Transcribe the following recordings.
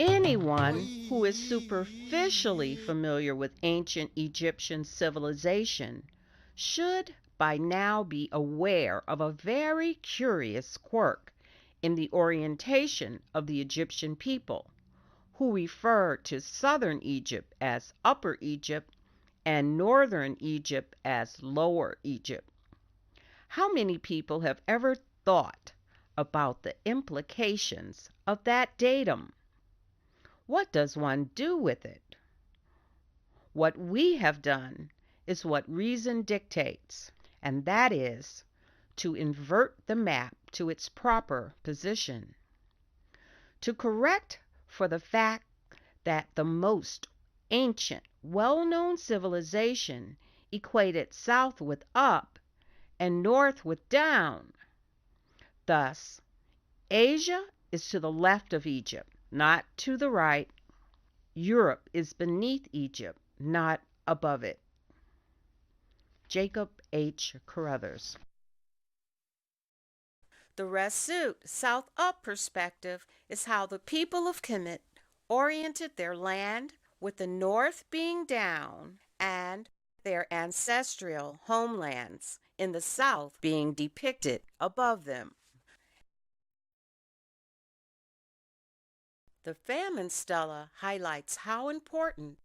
Anyone who is superficially familiar with ancient Egyptian civilization should by now be aware of a very curious quirk in the orientation of the Egyptian people, who refer to southern Egypt as Upper Egypt and northern Egypt as Lower Egypt. How many people have ever thought about the implications of that datum? What does one do with it? What we have done is what reason dictates, and that is to invert the map to its proper position. To correct for the fact that the most ancient, well-known civilization equated south with up and north with down. Thus, Asia is to the left of Egypt, not to the right. Europe is beneath Egypt, not above it. Jacob H. Carruthers. The Resut South Up perspective is how the people of Kemet oriented their land, with the north being down and their ancestral homelands in the south being depicted above them. The Famine Stela highlights how important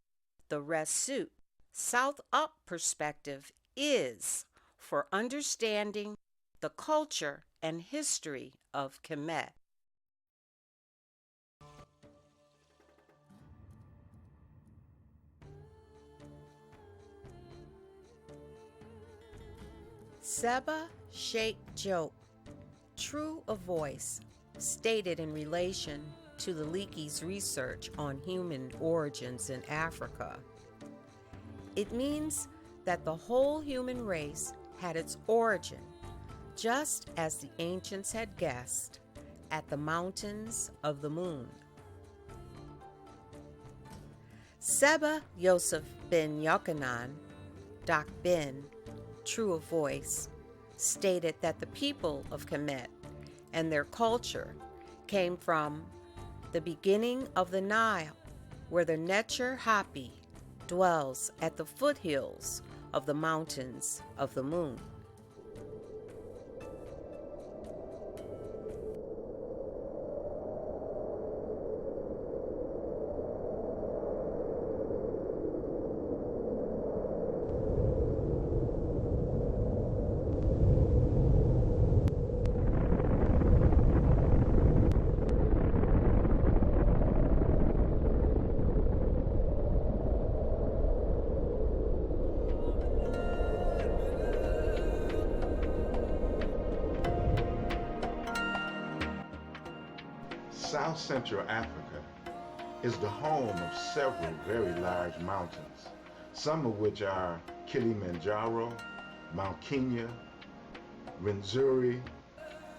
the Resut South Up perspective is for understanding the culture and history of Kemet. Seba Sheikh Joke, true of voice, stated in relation to the Leakey's research on human origins in Africa. It means that the whole human race had its origin, just as the ancients had guessed, at the mountains of the moon. Seba Yosef ben Yochanan, Doc Ben, true of voice, stated that the people of Kemet and their culture came from the beginning of the Nile, where the Necher Hapi dwells at the foothills of the mountains of the moon. South Central Africa is the home of several very large mountains, some of which are Kilimanjaro, Mount Kenya, Rwenzori,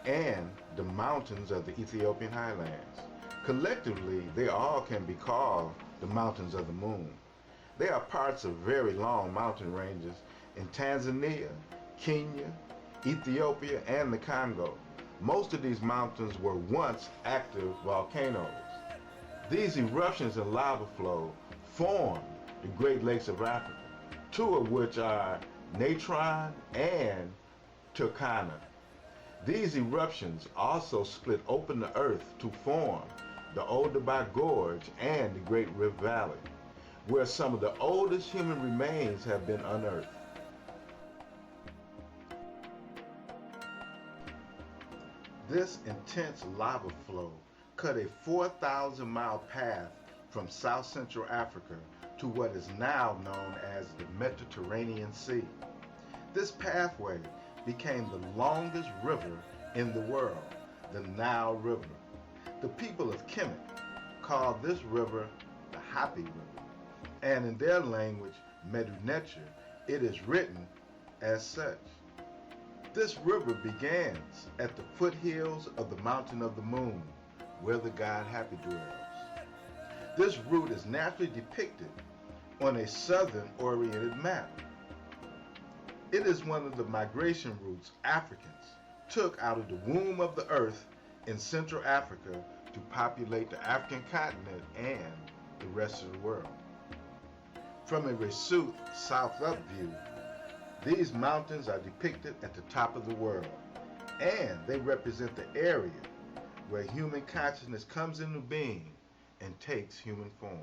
and the mountains of the Ethiopian highlands. Collectively, they all can be called the mountains of the moon. They are parts of very long mountain ranges in Tanzania, Kenya, Ethiopia, and the Congo. Most of these mountains were once active volcanoes. These eruptions and lava flow formed the Great Lakes of Africa, two of which are Natron and Turkana. These eruptions also split open the earth to form the Olduvai Gorge and the Great Rift Valley, where some of the oldest human remains have been unearthed. This intense lava flow cut a 4,000-mile path from South Central Africa to what is now known as the Mediterranean Sea. This pathway became the longest river in the world, the Nile River. The people of Kemet called this river the Hapi River, and in their language, Medu Neter, it is written as such. This river begins at the foothills of the Mountain of the Moon, where the god Hapi dwells. This route is naturally depicted on a southern-oriented map. It is one of the migration routes Africans took out of the womb of the earth in Central Africa to populate the African continent and the rest of the world. From a Resut south-up view, these mountains are depicted at the top of the world, and they represent the area where human consciousness comes into being and takes human form.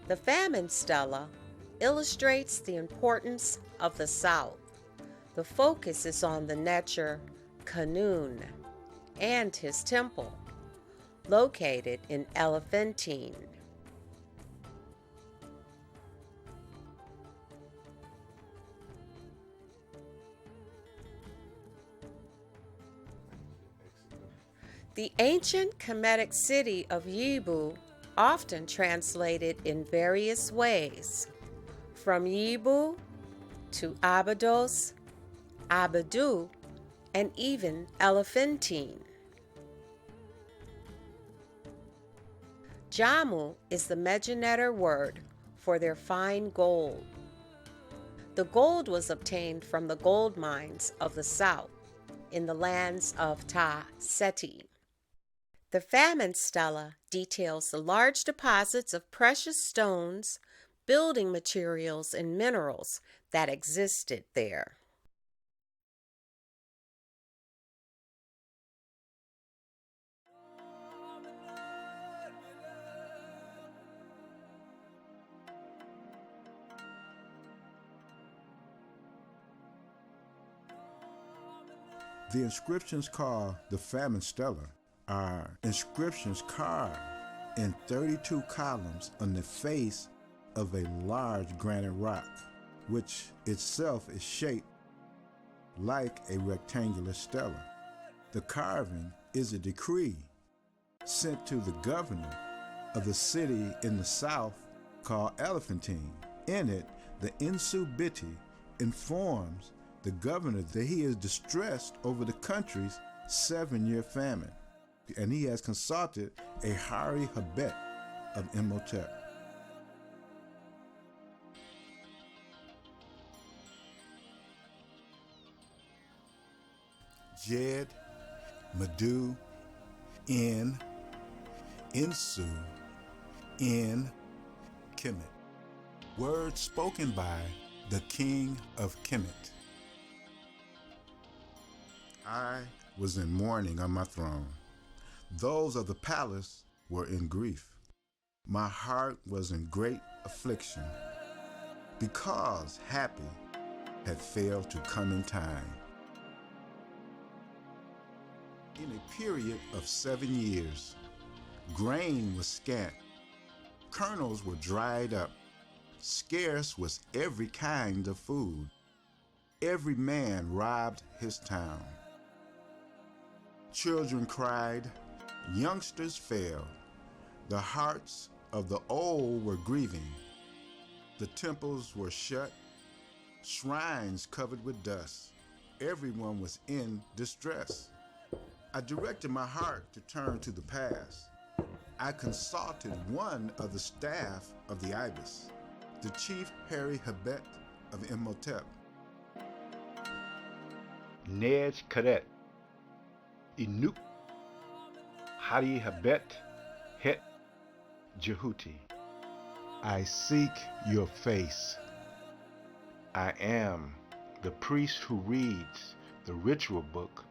The Famine Stela illustrates the importance of the South. The focus is on the Necher Khnum and his temple, located in Elephantine. The ancient Kemetic city of Yibu, often translated in various ways, from Yibu to Abydos, Abydu, and even Elephantine. Jamu is the Mejanetter word for their fine gold. The gold was obtained from the gold mines of the south in the lands of Ta Seti. The Famine Stela details the large deposits of precious stones, building materials, and minerals that existed there. The inscriptions called the Famine Stela are inscriptions carved in 32 columns on the face of a large granite rock, which itself is shaped like a rectangular stela. The carving is a decree sent to the governor of the city in the south called Elephantine. In it, the Nsu Biti informs the governor that he is distressed over the country's 7-year famine, and he has consulted a Hari Habet of Imhotep. Jed, Madu, Nsu, Kemet. Words spoken by the king of Kemet. I was in mourning on my throne. Those of the palace were in grief. My heart was in great affliction because Happy had failed to come in time. In a period of 7 years, grain was scant, kernels were dried up, scarce was every kind of food. Every man robbed his town. Children cried, youngsters failed. The hearts of the old were grieving. The temples were shut, shrines covered with dust. Everyone was in distress. I directed my heart to turn to the past. I consulted one of the staff of the Ibis, the chief Hari Habet of Imhotep. Nej Karet, Inuk, Hari Habet, Het, Jehuti. I seek your face. I am the priest who reads the ritual book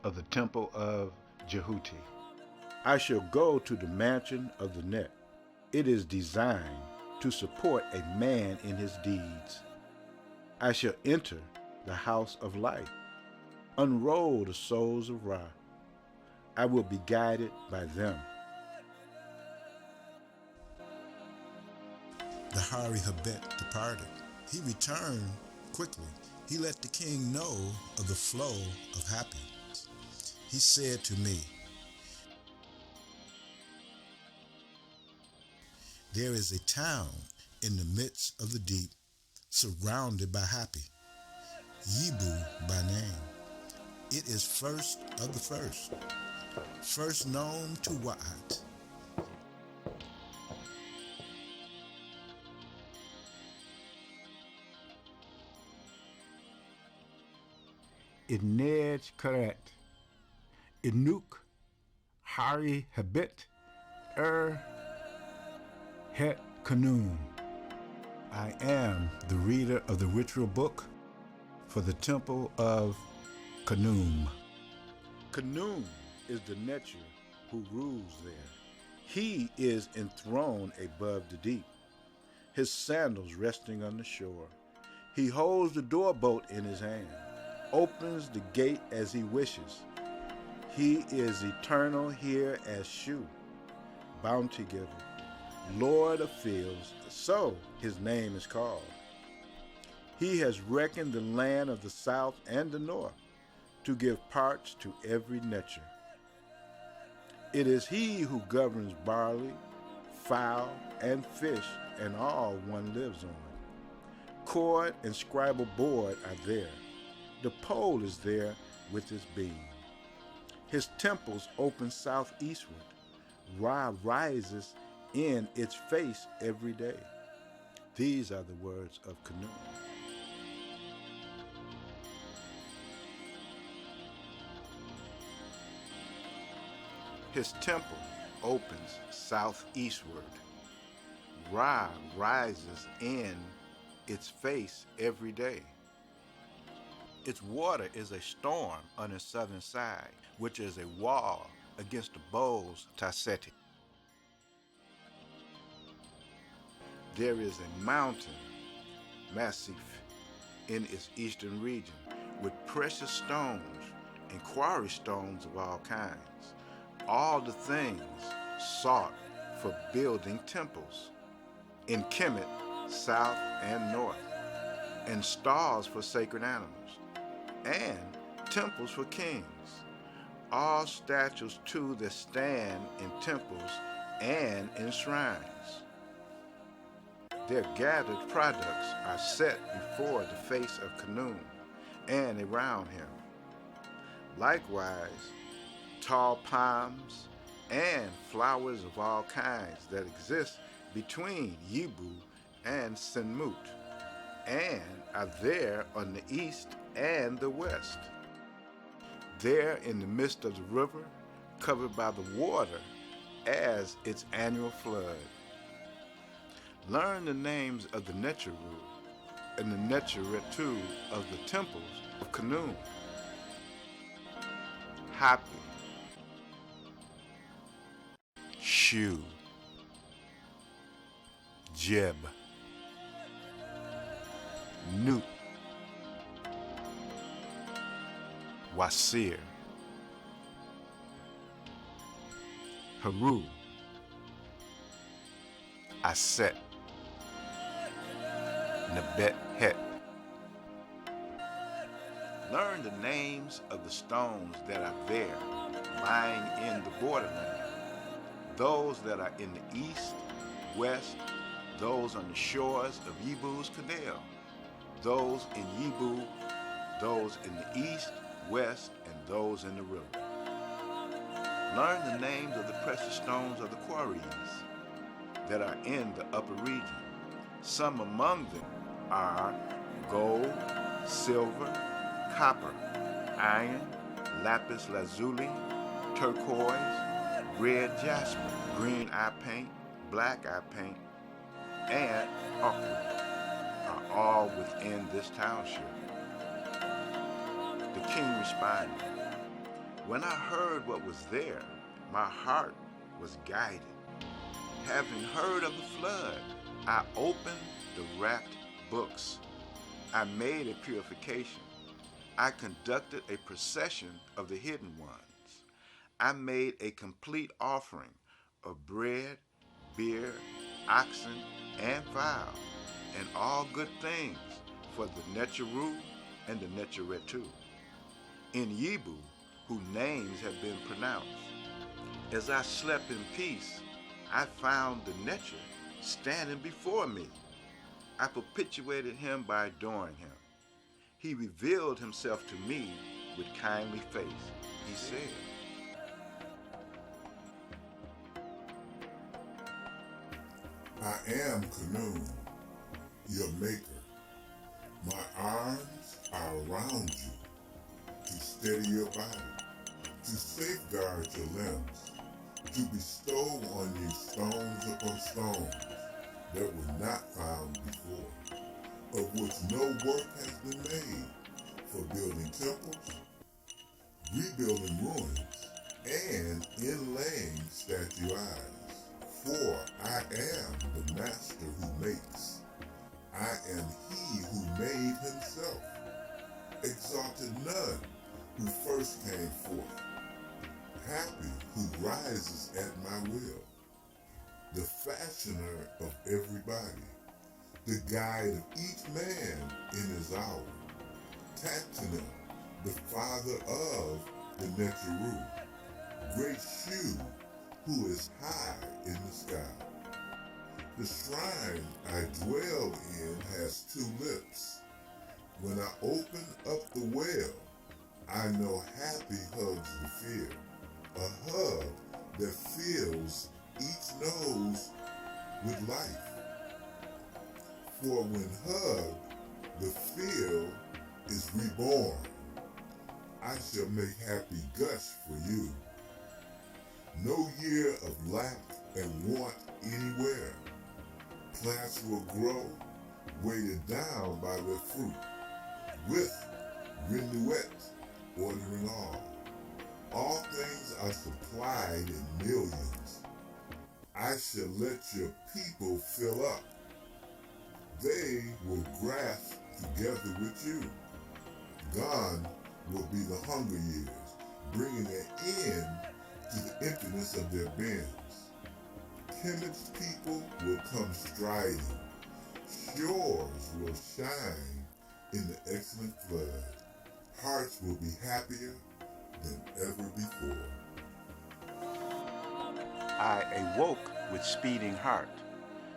of the temple of Jehuti. I shall go to the mansion of the net. It is designed to support a man in his deeds. I shall enter the house of life, unroll the souls of Ra. I will be guided by them. The Hari Habet departed. He returned quickly. He let the king know of the flow of Happy. He said to me, there is a town in the midst of the deep, surrounded by Happy, Yibu by name. It is first of the first known to Wa'at. Inej Karet, Inuk, Hari Habit, Het Khnum. I am the reader of the ritual book for the temple of Khnum. Khnum is the Netcher who rules there. He is enthroned above the deep, his sandals resting on the shore. He holds the doorbolt in his hand, opens the gate as he wishes. He is eternal here as Shu, bounty giver, Lord of fields, so his name is called. He has reckoned the land of the south and the north to give parts to every Netcher. It is he who governs barley, fowl, and fish, and all one lives on. Cord and scribal board are there. The pole is there with its beam. His temples open southeastward. Ra rises in its face every day. These are the words of Khnum. His temple opens southeastward. Ra rises in its face every day. Its water is a storm on its southern side, which is a wall against the bowls Tasseti. There is a mountain, Massif, in its eastern region, with precious stones and quarry stones of all kinds, all the things sought for building temples. In Kemet, south and north, and stalls for sacred animals, and temples for kings. All statues too that stand in temples and in shrines. Their gathered products are set before the face of Khnum and around him. Likewise, tall palms and flowers of all kinds that exist between Yibu and Senmut, and are there on the east and the west. There in the midst of the river, covered by the water as its annual flood. Learn the names of the Netcheru and the Netcheretu of the temples of Khnum. Hapi, Shu, Jeb, Nut, Wasir, Haru, Aset, Nebet Het. Learn the names of the stones that are there, lying in the borderland, those that are in the east, west, those on the shores of Yibu's canal, those in Yibu, those in the east, west, and those in the river. Learn the names of the precious stones of the quarries that are in the upper region. Some among them are gold, silver, copper, iron, lapis lazuli, turquoise, red jasper, green eye paint, black eye paint, and ochre are all within this township. The king responded, when I heard what was there, my heart was guided. Having heard of the flood, I opened the wrapped books. I made a purification. I conducted a procession of the hidden ones. I made a complete offering of bread, beer, oxen, and fowl, and all good things for the Netcheru and the Netcheretu. In Yibu, whose names have been pronounced. As I slept in peace, I found the Netcher standing before me. I perpetuated him by adoring him. He revealed himself to me with kindly face. He said, I am Khnum, your maker. My arms are around you. steady your body, to safeguard your limbs, to bestow on you stones upon stones that were not found before, of which no work has been made, for building temples, rebuilding ruins, and inlaying statuettes. For I am the master who makes. I am he who made himself, exalted none who first came forth, happy who rises at my will, the fashioner of everybody, the guide of each man in his hour, Tatanum, the father of the Neteru, great Shu, who is high in the sky. The shrine I dwell in has two lips. When I open up the well, I know happy hugs the fear, a hug that fills each nose with life. For when hugged, the field is reborn. I shall make happy gush for you. No year of lack and want anywhere. Plants will grow, weighted down by their fruit, with renewet ordering all. All things are supplied in millions. I shall let your people fill up. They will grasp together with you. Gone will be the hunger years, bringing an end to the emptiness of their bins. Timid people will come striding. Shores will shine in the excellent flood. Hearts will be happier than ever before. I awoke with speeding heart.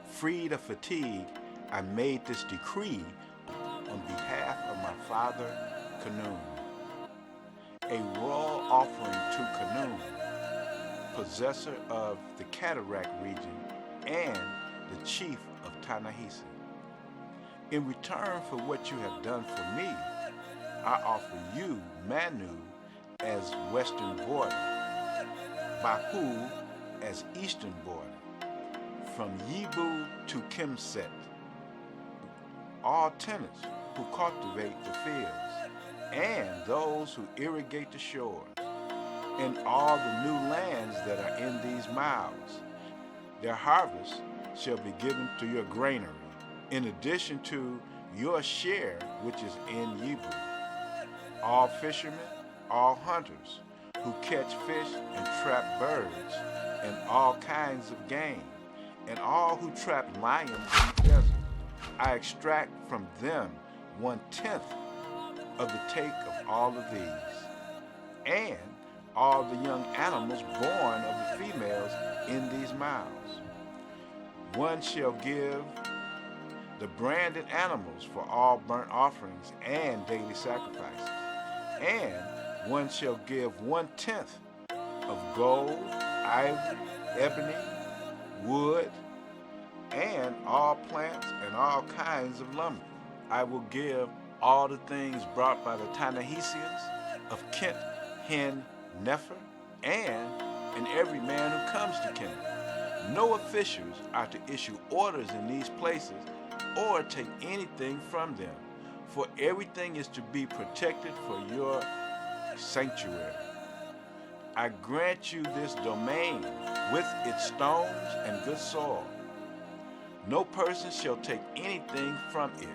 Freed of fatigue, I made this decree on behalf of my father, Khnum. A royal offering to Khnum, possessor of the Cataract region and the chief of Ta-Nehisi. In return for what you have done for me, I offer you Manu as western border, Bahu as eastern border, from Yibu to Kemset, all tenants who cultivate the fields, and those who irrigate the shores, and all the new lands that are in these mouths. Their harvest shall be given to your granary, in addition to your share which is in Yibu. All fishermen, all hunters who catch fish and trap birds, and all kinds of game, and all who trap lions in the desert, I extract from them 1/10 of the take of all of these, and all the young animals born of the females in these mouths. One shall give the branded animals for all burnt offerings and daily sacrifices, and one shall give 1/10 of gold, ivory, ebony, wood, and all plants and all kinds of lumber. I will give all the things brought by the Ta-Nehisians of Kent, Hen, Nefer, and every man who comes to Kent. No officials are to issue orders in these places or take anything from them, for everything is to be protected for your sanctuary. I grant you this domain with its stones and good soil. No person shall take anything from it.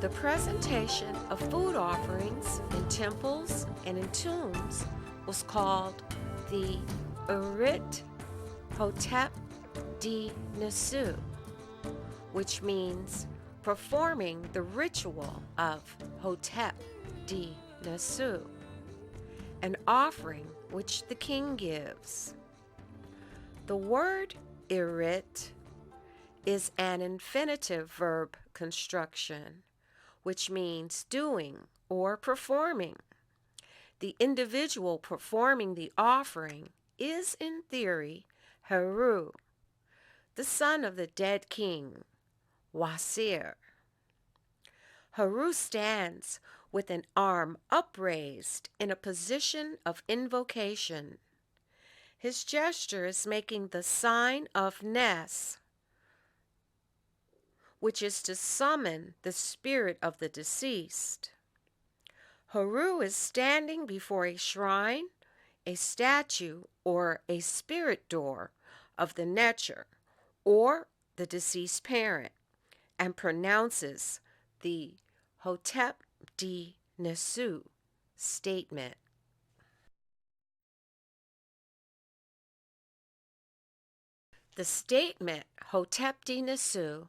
The presentation of food offerings in temples and in tombs was called the Urit Hotep-di-nesu, which means performing the ritual of Hotep-di-nesu, an offering which the king gives. The word Irit is an infinitive verb construction, which means doing or performing. The individual performing the offering is, in theory, Heru, the son of the dead king, Wasir. Heru stands with an arm upraised in a position of invocation. His gesture is making the sign of Nes, which is to summon the spirit of the deceased. Heru is standing before a shrine, a statue, or a spirit door of the Necher, or the deceased parent, and pronounces the Hotep-di-nesu statement. The statement Hotep-di-nesu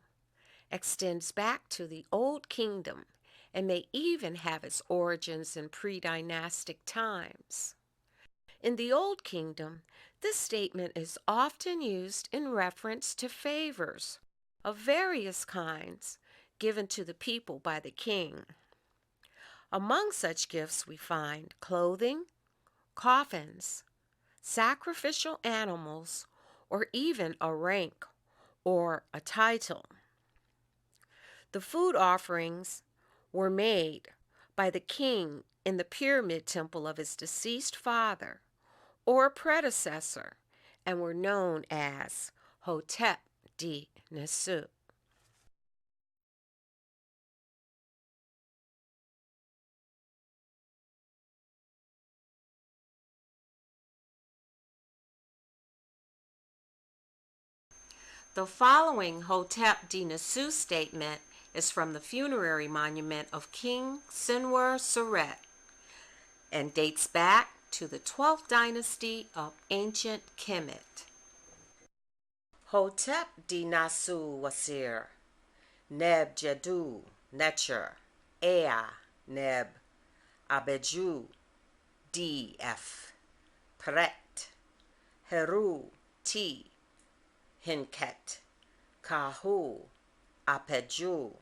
extends back to the Old Kingdom and may even have its origins in pre-dynastic times. In the Old Kingdom, this statement is often used in reference to favors of various kinds given to the people by the king. Among such gifts we find clothing, coffins, sacrificial animals, or even a rank or a title. The food offerings were made by the king in the pyramid temple of his deceased father or predecessor and were known as Hotep-di-nesu. The following Hotep-di-nesu statement is from the funerary monument of King Senwar-Seret and dates back to the 12th dynasty of ancient Kemet. Hotep-di-nesu wasir, neb jedu necher, ea neb abeju df, pret, heru ti, hinket, kahu, apeju,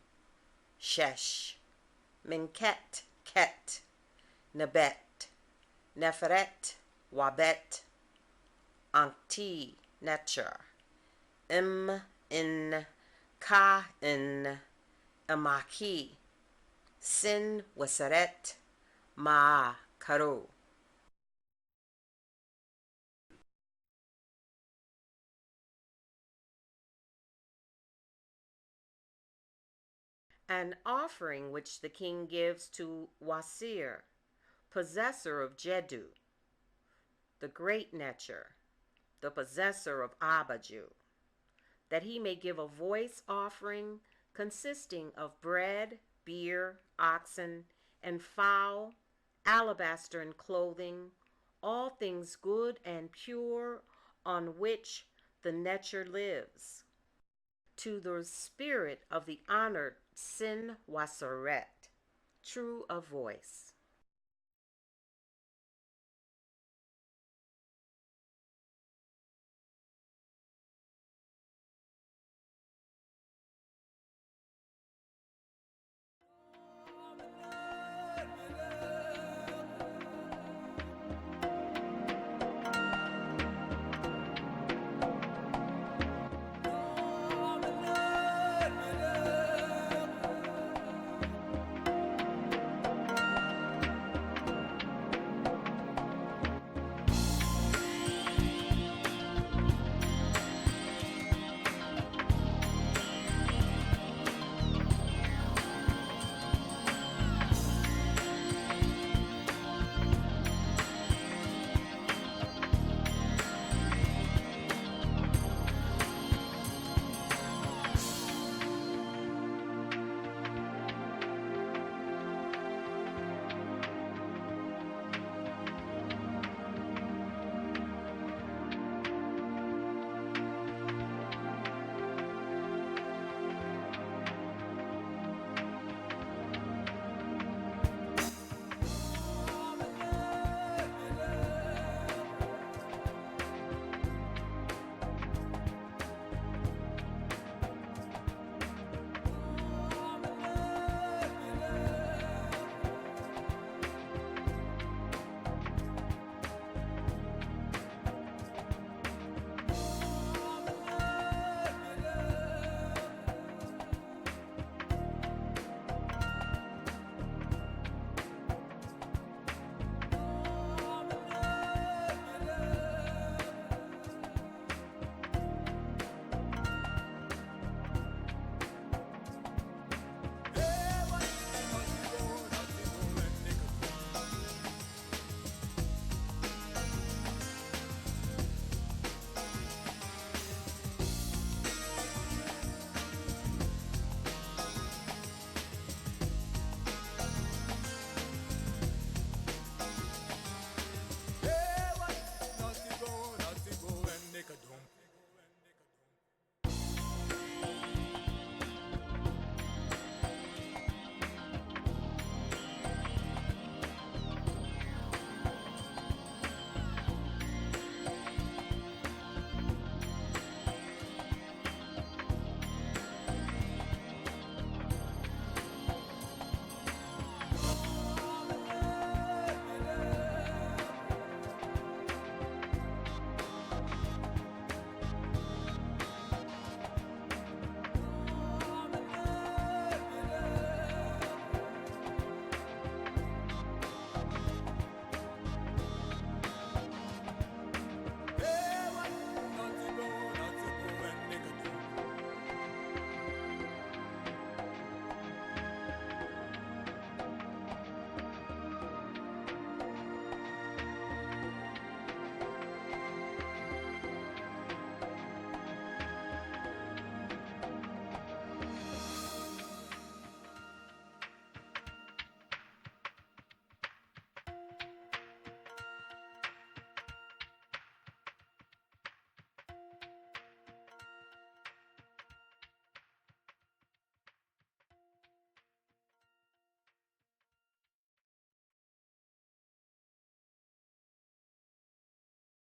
shesh, minket, ket, nebet, neferet, wabet, ankti, necher, in, ka in, amaki, sin waseret, ma karu. An offering which the king gives to Wasir, possessor of Jedu, the great Necher, the possessor of Abaju, that he may give a voice offering consisting of bread, beer, oxen, and fowl, alabaster and clothing, all things good and pure on which the Necher lives, to the spirit of the honored Sin Waseret, true of voice.